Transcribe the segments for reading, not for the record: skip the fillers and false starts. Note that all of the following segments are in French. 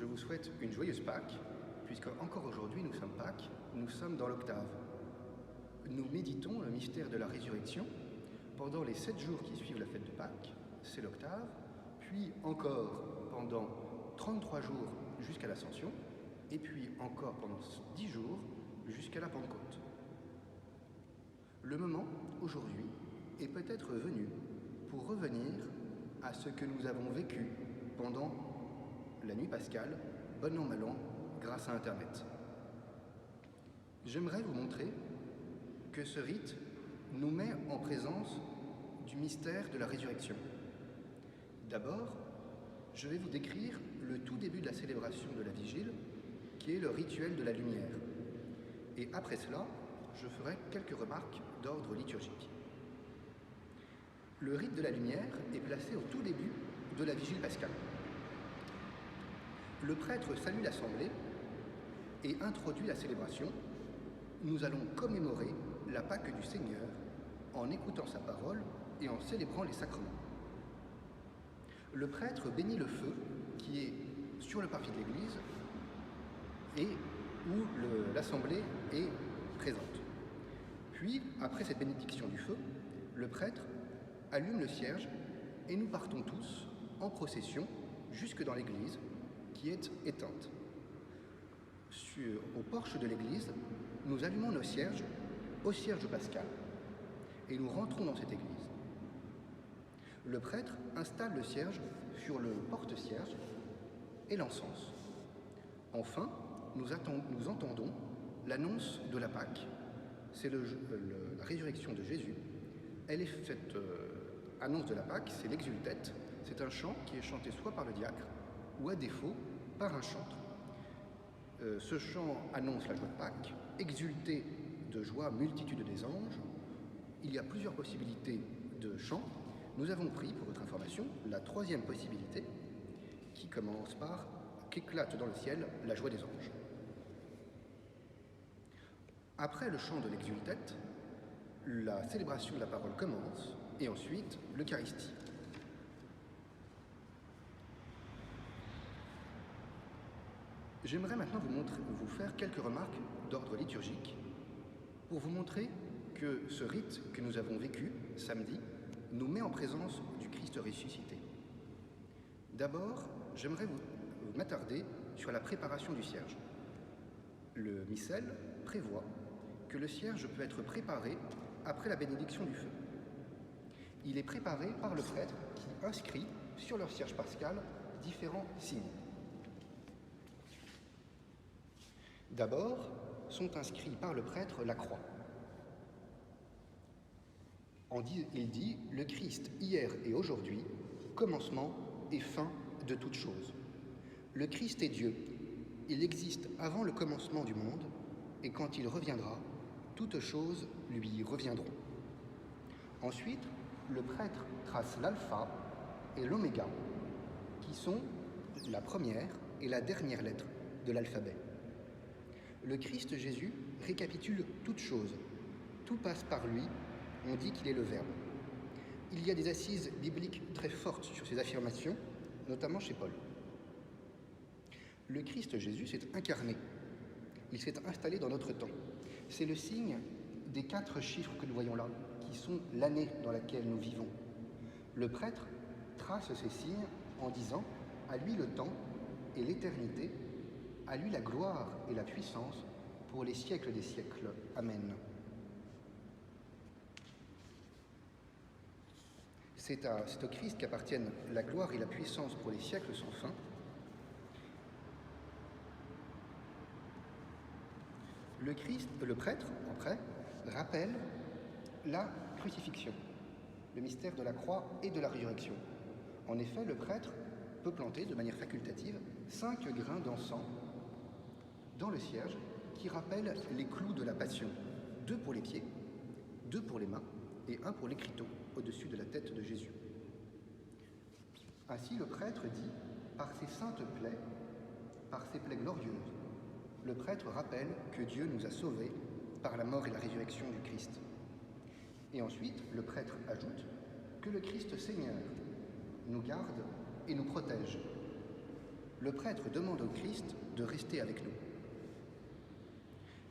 vous souhaite une joyeuse Pâques, puisque encore aujourd'hui nous sommes Pâques, nous sommes dans l'octave. Nous méditons le mystère de la résurrection pendant les 7 jours qui suivent la fête de Pâques, c'est l'octave, puis encore pendant 33 jours jusqu'à l'Ascension, et puis encore pendant 10 jours jusqu'à la Pentecôte. Le moment, aujourd'hui, est peut-être venu pour revenir à ce que nous avons vécu pendant la nuit pascale, bon an, mal an, grâce à Internet. J'aimerais vous montrer que ce rite nous met en présence du mystère de la résurrection. D'abord, je vais vous décrire le tout début de la célébration de la Vigile, qui est le rituel de la lumière. Et après cela, je ferai quelques remarques d'ordre liturgique. Le rite de la lumière est placé au tout début de la Vigile pascale. Le prêtre salue l'assemblée et introduit la célébration. Nous allons commémorer la Pâque du Seigneur en écoutant sa parole et en célébrant les sacrements. Le prêtre bénit le feu qui est sur le parvis de l'église et où l'assemblée est présente. Puis, après cette bénédiction du feu, le prêtre allume le cierge et nous partons tous en procession jusque dans l'église qui est éteinte. Au porche de l'église, nous allumons nos cierges au cierge pascal et nous rentrons dans cette église. Le prêtre installe le cierge sur le porte-cierge et l'encens. Enfin, nous entendons l'annonce de la Pâque. C'est la résurrection de Jésus. Cette annonce de la Pâque, c'est l'exultète. C'est un chant qui est chanté soit par le diacre ou à défaut par un chantre. Ce chant annonce la joie de Pâques, exulté de joie, multitude des anges. Il y a plusieurs possibilités de chant. Nous avons pris, pour votre information, la 3e possibilité qui commence par « qu'éclate dans le ciel la joie des anges ». Après le chant de l'exultète, la célébration de la parole commence et ensuite l'Eucharistie. J'aimerais maintenant vous faire quelques remarques d'ordre liturgique pour vous montrer que ce rite que nous avons vécu samedi nous met en présence du Christ ressuscité. D'abord, j'aimerais m'attarder sur la préparation du cierge. Le missel prévoit que le cierge peut être préparé après la bénédiction du feu. Il est préparé par le prêtre qui inscrit sur leur cierge pascal différents signes. D'abord, sont inscrits par le prêtre la croix. Il dit « Le Christ hier et aujourd'hui, commencement et fin de toutes choses. Le Christ est Dieu. Il existe avant le commencement du monde, et quand il reviendra, toutes choses lui reviendront. » Ensuite, le prêtre trace l'alpha et l'oméga, qui sont la première et la dernière lettre de l'alphabet. Le Christ Jésus récapitule toutes choses. Tout passe par lui, on dit qu'il est le Verbe. Il y a des assises bibliques très fortes sur ces affirmations, notamment chez Paul. Le Christ Jésus s'est incarné. Il s'est installé dans notre temps. C'est le signe des 4 chiffres que nous voyons là, qui sont l'année dans laquelle nous vivons. Le prêtre trace ces signes en disant « À lui le temps et l'éternité, à lui la gloire et la puissance pour les siècles des siècles. Amen. » C'est au Christ qu'appartiennent la gloire et la puissance pour les siècles sans fin. Le prêtre, après, rappelle la crucifixion, le mystère de la croix et de la résurrection. En effet, le prêtre peut planter de manière facultative 5 grains d'encens dans le cierge qui rappellent les clous de la passion. 2 pour les pieds, 2 pour les mains et 1 pour l'écriteau au-dessus de la tête de Jésus. Ainsi, le prêtre dit, par ses saintes plaies, par ses plaies glorieuses, le prêtre rappelle que Dieu nous a sauvés par la mort et la résurrection du Christ. Et ensuite, le prêtre ajoute que le Christ Seigneur nous garde et nous protège. le prêtre demande au Christ de rester avec nous.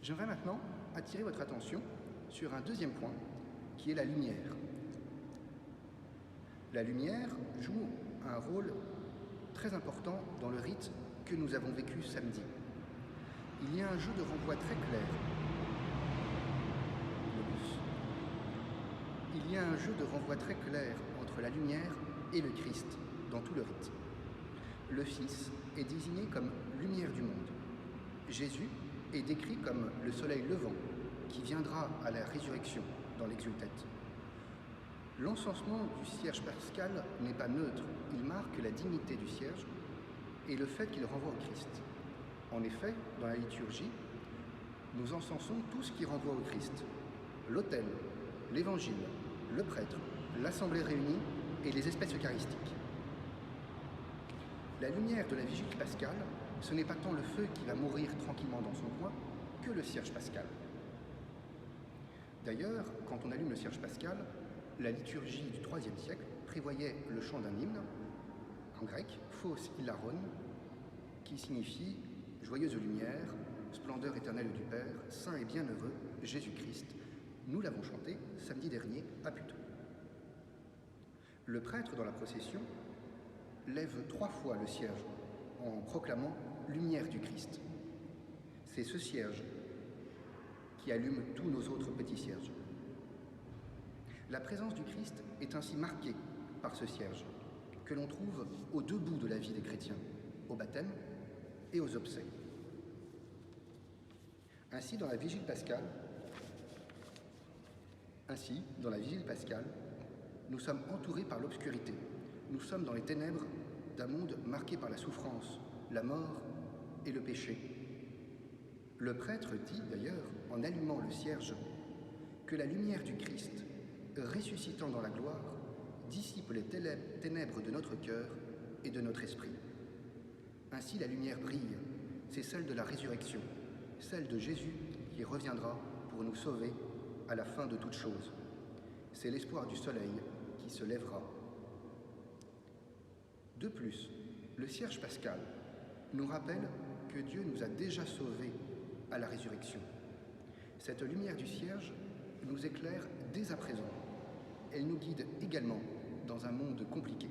J'aimerais maintenant attirer votre attention sur un deuxième point, qui est la lumière. La lumière joue un rôle très important dans le rite que nous avons vécu samedi. Il y a un jeu de renvoi très clair. Il y a un jeu de renvoi très clair entre la lumière et le Christ dans tout le rite. Le Fils est désigné comme lumière du monde. Jésus est décrit comme le soleil levant qui viendra à la résurrection dans l'Exultète. L'encensement du cierge pascal n'est pas neutre, il marque la dignité du cierge et le fait qu'il renvoie au Christ. En effet, dans la liturgie, nous encensons tout ce qui renvoie au Christ. L'autel, l'évangile, le prêtre, l'assemblée réunie et les espèces eucharistiques. La lumière de la vigile pascale, ce n'est pas tant le feu qui va mourir tranquillement dans son coin que le cierge pascal. D'ailleurs, quand on allume le cierge pascal, la liturgie du IIIe siècle prévoyait le chant d'un hymne, en grec, Phos Hilaron, qui signifie « Joyeuse lumière, splendeur éternelle du Père, saint et bienheureux, Jésus-Christ ». Nous l'avons chanté samedi dernier à Puteaux. Le prêtre dans la procession lève 3 fois le cierge en proclamant « Lumière du Christ ». C'est ce cierge qui allume tous nos autres petits cierges. La présence du Christ est ainsi marquée par ce cierge, que l'on trouve aux 2 bouts de la vie des chrétiens, au baptême et aux obsèques. Ainsi, dans la vigile pascale, nous sommes entourés par l'obscurité. Nous sommes dans les ténèbres d'un monde marqué par la souffrance, la mort et le péché. Le prêtre dit d'ailleurs, en allumant le cierge, que la lumière du Christ, ressuscitant dans la gloire, dissipe les ténèbres de notre cœur et de notre esprit. Ainsi la lumière brille, c'est celle de la résurrection, celle de Jésus qui reviendra pour nous sauver à la fin de toutes choses. C'est l'espoir du soleil qui se lèvera. De plus, le cierge pascal nous rappelle que Dieu nous a déjà sauvés à la résurrection. Cette lumière du cierge nous éclaire dès à présent. Elle nous guide également dans un monde compliqué.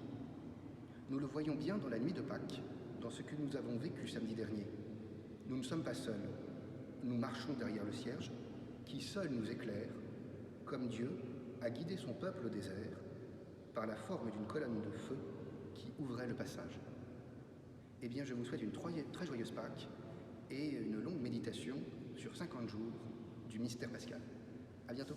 Nous le voyons bien dans la nuit de Pâques, dans ce que nous avons vécu samedi dernier. Nous ne sommes pas seuls. Nous marchons derrière le cierge, qui seul nous éclaire, comme Dieu a guidé son peuple au désert, par la forme d'une colonne de feu qui ouvrait le passage. Eh bien, je vous souhaite une très joyeuse Pâques et une longue méditation sur 50 jours du mystère pascal. À bientôt.